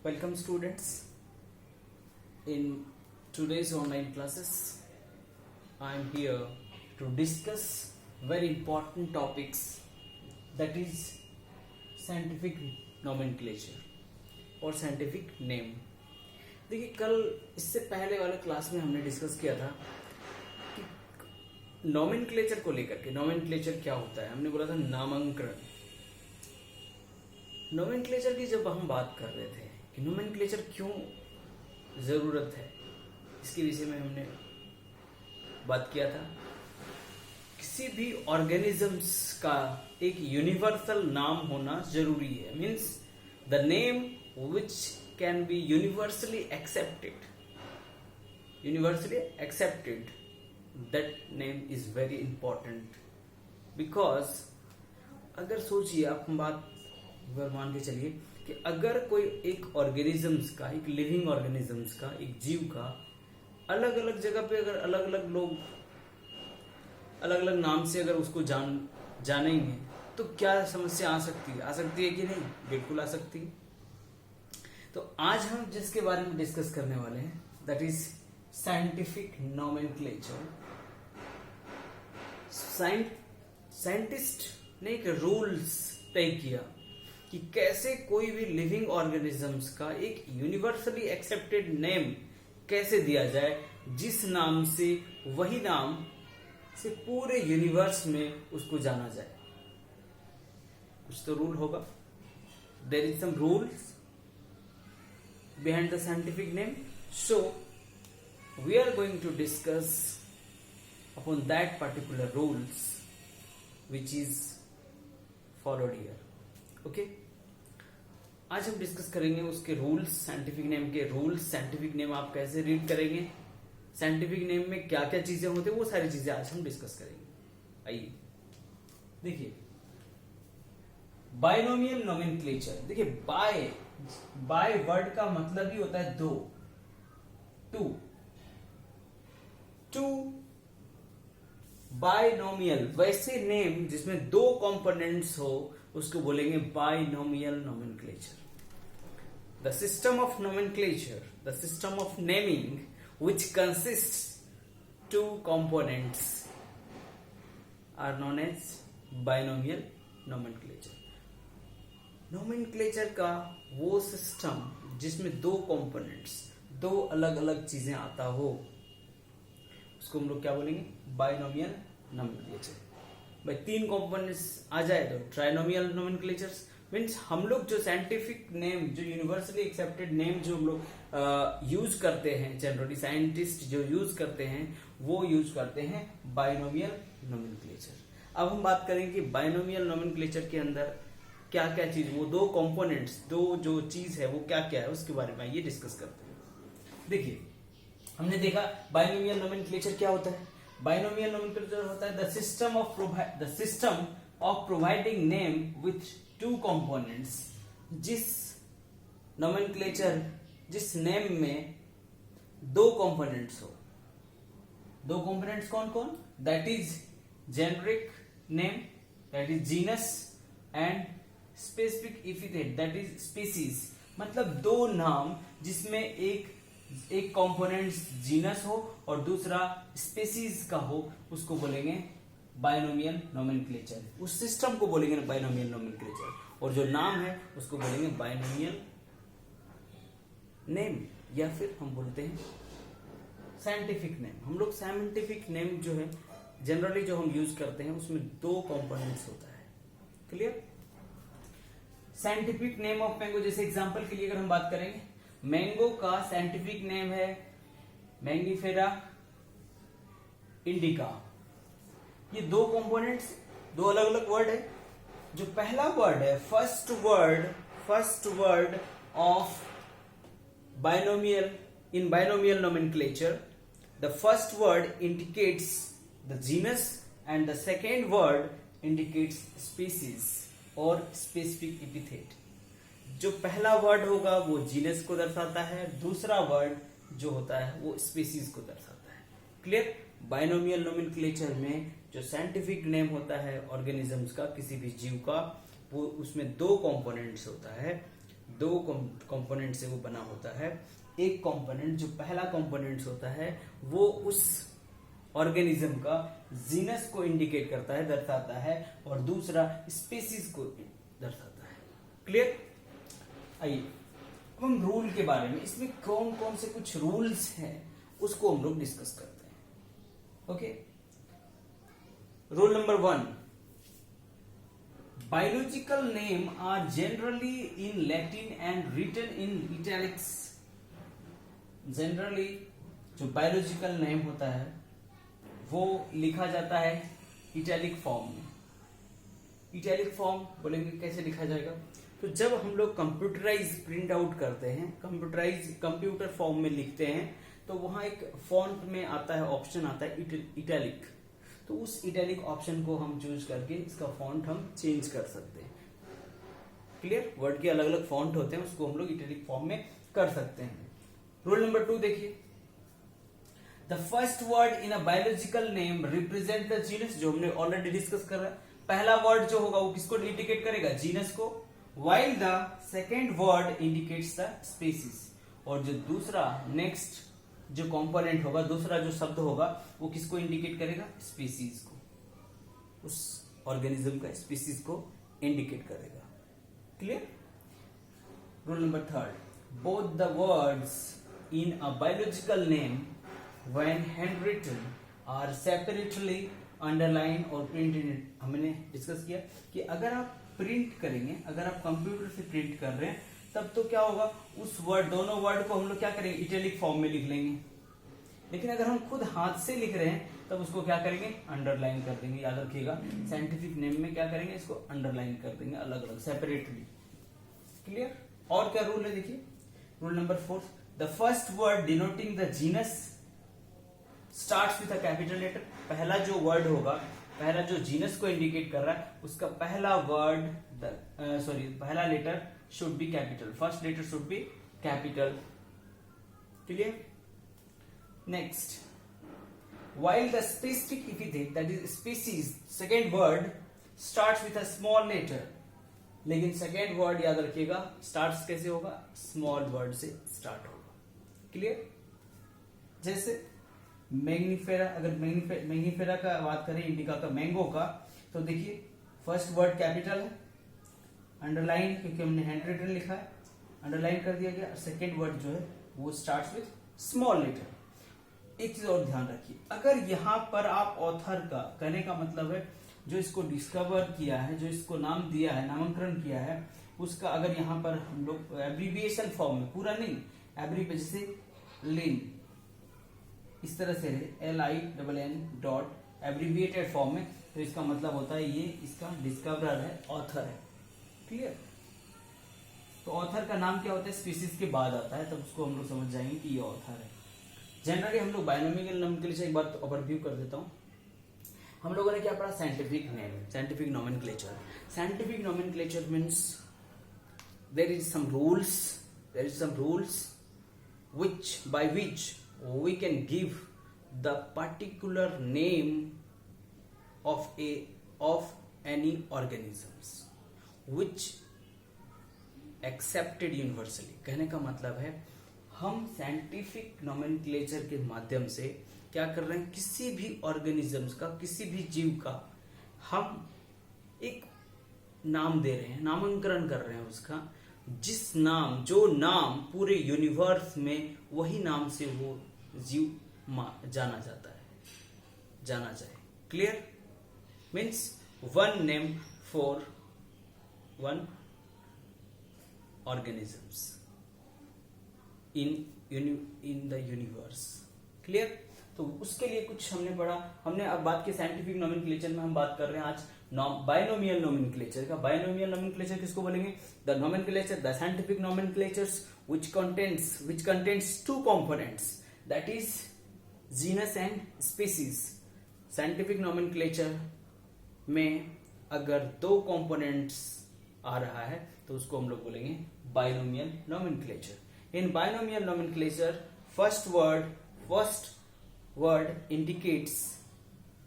Welcome students. In today's online classes, I am here to discuss very important topics, that is scientific nomenclature और scientific name. देखिए कल इससे पहले वाले class में हमने डिस्कस किया था कि नोमेनक्लेचर को लेकर के, नोमेनक्लेचर क्या होता है, हमने बोला था नामांकन. नोमेनक्लेचर की जब हम बात कर रहे थे कि नोमेनक्लेचर क्यों ज़रूरत है, इसके विषय में हमने बात किया था. किसी भी ऑर्गेनिजम्स का एक यूनिवर्सल नाम होना जरूरी है. Means the name which can be universally accepted, that name is very important. Because अगर सोचिए आप, हम बात मान के चलिए कि अगर कोई एक ऑर्गेनिजम्स का, एक लिविंग ऑर्गेनिजम्स का, एक जीव का अलग अलग जगह पे अगर अलग अलग लोग अलग अलग नाम से अगर उसको जानेंगे तो क्या समस्या आ सकती है कि नहीं? बिल्कुल आ सकती है. तो आज हम जिसके बारे में डिस्कस करने वाले हैं, that is scientific nomenclature. Scientist ने एक रूल्स तय किया कि कैसे कोई भी लिविंग ऑर्गेनिजम्स का एक यूनिवर्सली एक्सेप्टेड नेम कैसे दिया जाए, जिस नाम से वही नाम से पूरे यूनिवर्स में उसको जाना जाए. कुछ तो रूल होगा. There is some rules behind the scientific name. So we are going to discuss upon that particular rules which is followed here. Okay, आज हम डिस्कस करेंगे उसके रूल्स, साइंटिफिक नेम के रूल्स. साइंटिफिक नेम आप कैसे read करेंगे, scientific name में क्या क्या चीजें होती है, वो सारी चीजें आज हम डिस्कस करेंगे. आइए देखिए, बायनोमियल नोमेनक्लेचर. देखिए बाय वर्ड का मतलब ही होता है दो, टू. बायनोमियल वैसे नेम जिसमें दो कंपोनेंट्स हो उसको बोलेंगे binomial nomenclature. The system of nomenclature, the system of naming which consists two components are known as binomial nomenclature. nomenclature का वो सिस्टम जिसमें दो कंपोनेंट्स, दो अलग अलग चीजें आता हो, उसको हम लोग क्या बोलेंगे? Binomial nomenclature. भाई तीन कंपोनेंट्स आ जाए तो ट्राइनोमियल नोमेनक्लेचर्स. मीन्स हम लोग जो साइंटिफिक नेम, जो यूनिवर्सली एक्सेप्टेड नेम जो हम लोग यूज करते हैं, जनरली साइंटिस्ट जो यूज करते हैं, वो यूज करते हैं बायनोमियल नोमेनक्लेचर. अब हम बात करेंगे कि बायनोमियल नोमेनक्लेचर के अंदर क्या क्या चीज, वो दो कंपोनेंट्स, दो जो चीज है वो क्या क्या है, उसके बारे में ये डिस्कस करते हैं. देखिए, हमने देखा बायनोमियल नोमेनक्लेचर क्या होता है. बायनोमियल नोमेनक्लेचर होता है the system of providing name with two components. जिस नोमेनक्लेचर, जिस नेम में दो कंपोनेंट्स हो. दो कंपोनेंट्स कौन कौन? That is generic name, that is genus, and specific epithet, that is species. मतलब दो नाम जिसमें एक कंपोनेंट जीनस हो और दूसरा स्पीसीज का हो, उसको बोलेंगे बायनोमियल नोमेनक्लेचर. उस सिस्टम को बोलेंगे बायनोमियल नोमेनक्लेचर, और जो नाम है उसको बोलेंगे बायनोमियल नेम, या फिर हम बोलते हैं साइंटिफिक नेम. हम लोग साइंटिफिक नेम जो है जनरली जो हम यूज करते हैं उसमें दो कंपोनेंट्स होता है. Clear? Scientific name of mango, जैसे एग्जांपल के लिए अगर हम बात करेंगे, मैंगो का साइंटिफिक नेम है मैंगीफेरा इंडिका. ये दो कंपोनेंट्स, दो अलग अलग वर्ड है. जो पहला वर्ड है, first word of binomial, in binomial nomenclature, the first word indicates the genus and the second word indicates species और स्पेसिफिक एपिथेट. जो पहला वर्ड होगा वो जीनस को दर्शाता है, दूसरा वर्ड जो होता है वो स्पीसीज को दर्शाता है. क्लियर? बायनोमियल नोमेनक्लेचर में जो साइंटिफिक नेम होता है ऑर्गेनिजम्स का, किसी भी जीव का, वो उसमें दो कंपोनेंट्स होता है, दो कंपोनेंट से वो बना होता है। एक कंपोनेंट, जो पहला कंपोनेंट होता है, वो उस ऑर्गेनिज्म का जीनस को इंडिकेट करता है, दर्शाता है, और दूसरा स्पीसीज को दर्शाता है। क्लियर? आइए अब हम रूल के बारे में, इसमें कौन कौन से कुछ रूल्स हैं उसको हम लोग डिस्कस करते हैं। Okay, rule number 1, biological name are generally in Latin and written in italics. Generally जो बायोलॉजिकल नेम होता है वो लिखा जाता है इटैलिक फॉर्म में। इटैलिक फॉर्म बोलेंगे कैसे लिखा जाएगा? तो जब हम लोग कंप्यूटराइज प्रिंट आउट करते हैं, कंप्यूटर फॉर्म में लिखते हैं, तो वहां एक फॉन्ट में आता है, ऑप्शन आता है इटैलिक। तो उस इटैलिक ऑप्शन को हम चूज करके इसका फॉन्ट हम चेंज कर सकते हैं। क्लियर? वर्ड के अलग अलग फॉन्ट होते हैं, उसको हम लोग इटैलिक फॉर्म में कर सकते हैं। रूल नंबर 2 देखिए, the first word in a biological name represent the genus, जो हमने ऑलरेडी डिस्कस कर रहा है। पहला वर्ड जो होगा वो किसको इंडिकेट करेगा? जीनस को, while the second word indicates the species। और जो दूसरा नेक्स्ट जो कंपोनेंट होगा, दूसरा जो शब्द होगा, वो किसको इंडिकेट करेगा? स्पीसीज को, उस ऑर्गेनिज्म का स्पीसीज को इंडिकेट करेगा। Clear? Rule number 3, both the words in a biological name when handwritten are separately underline और प्रिंटेड। हमने डिस्कस किया कि अगर आप प्रिंट करेंगे, अगर आप कंप्यूटर से प्रिंट कर रहे हैं, तब तो क्या होगा, उस वर्ड, दोनों वर्ड को हम लोग क्या करेंगे? इटैलिक फॉर्म में लिख लेंगे। लेकिन अगर हम खुद हाथ से लिख रहे हैं तब उसको क्या करेंगे? अंडरलाइन कर देंगे। याद रखिएगा, साइंटिफिक नेम में क्या करेंगे? इसको अंडरलाइन कर देंगे, अलग अलग सेपरेटली। क्लियर? और क्या रूल है देखिए, rule number 4, the first word denoting the genus starts with a capital letter. पहला जो वर्ड होगा, पहला जो जीनस को इंडिकेट कर रहा है, उसका पहला वर्ड पहला letter should be capital, first letter should be capital. Clear? Next, while the specific epithet, that is species, second word starts with a small letter, लेकिन सेकेंड वर्ड याद रखिएगा स्टार्ट कैसे होगा? स्मॉल वर्ड से start होगा। Clear? जैसे Mangifera, अगर Mangifera का बात करें, इंडिका का, मैंगो का, तो देखिए फर्स्ट वर्ड कैपिटल है, अंडरलाइन, क्योंकि हमने हैंड रिटन लिखा है, अंडरलाइन कर दिया गया। सेकेंड वर्ड जो है वो स्टार्ट्स विथ स्मॉल लेटर। एक चीज और ध्यान रखिए, अगर यहां पर आप ऑथर का, कहने का मतलब है जो इसको डिस्कवर किया है, जो इसको नाम दिया है, नामकरण किया है, उसका अगर यहाँ पर हम लोग एब्रीविएशन फॉर्म में, पूरा नहीं, जैसे लिन, इस तरह से LINN डॉट एब्रीविएटेड फॉर्म में, तो इसका मतलब होता है ये इसका डिस्कवरर है, ऑथर है। क्लियर? तो ऑथर का नाम क्या होता है? स्पीसीज के बाद आता है, तब उसको हम लोग समझ जाएंगे कि ये ऑथर है। जनरली हम लोग बायोनॉमिकल नोमेनक्लेचर, एक बात ओवरव्यू कर देता हूँ। हम लोगों ने क्या पढ़ा? Scientific name, scientific nomenclature. Scientific nomenclature means there is some rules which by which we can give the particular name of any organisms which accepted universally। कहने का मतलब है हम साइंटिफिक नोमेनक्लेचर के माध्यम से क्या कर रहे हैं? किसी भी ऑर्गेनिजम्स का, किसी भी जीव का हम एक नाम दे रहे हैं, नामकरण कर रहे हैं उसका, जिस नाम, जो नाम पूरे यूनिवर्स में वही नाम से वो जीव जाना जाता है, जाना जाए। Clear? Means one name for one organisms in the universe. Clear? तो उसके लिए कुछ हमने पढ़ा। हमने अब बात की साइंटिफिक नोमेनक्लेचर में, हम बात कर रहे हैं आज बायनोमियल नोमेनक्लेचर का। बायनोमियल नोमेनक्लेचर किसको बोलेंगे? The nomenclature, the scientific nomenclatures which contains two components, that is genus and species। Scientific nomenclature में अगर दो कंपोनेंट्स आ रहा है तो उसको हम लोग बोलेंगे binomial nomenclature. In binomial nomenclature first word indicates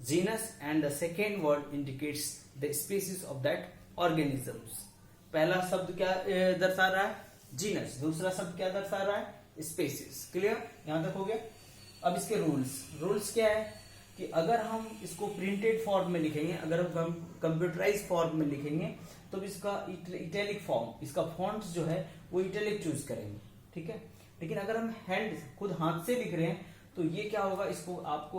genus and the second word indicates the species of that organisms। पहला शब्द क्या दर्शा रहा है? जीनस, दूसरा शब्द क्या दर्शा रहा है, स्पेसीज। क्लियर, यहां तक हो गया। अब इसके रूल्स क्या है कि अगर हम इसको प्रिंटेड फॉर्म में लिखेंगे, अगर हम कंप्यूटराइज फॉर्म में लिखेंगे तो इसका इटैलिक फॉर्म, इसका फॉन्ट जो है वो इटैलिक चूज करेंगे, ठीक है। लेकिन अगर हम खुद हाथ से लिख रहे हैं तो ये क्या होगा, इसको आपको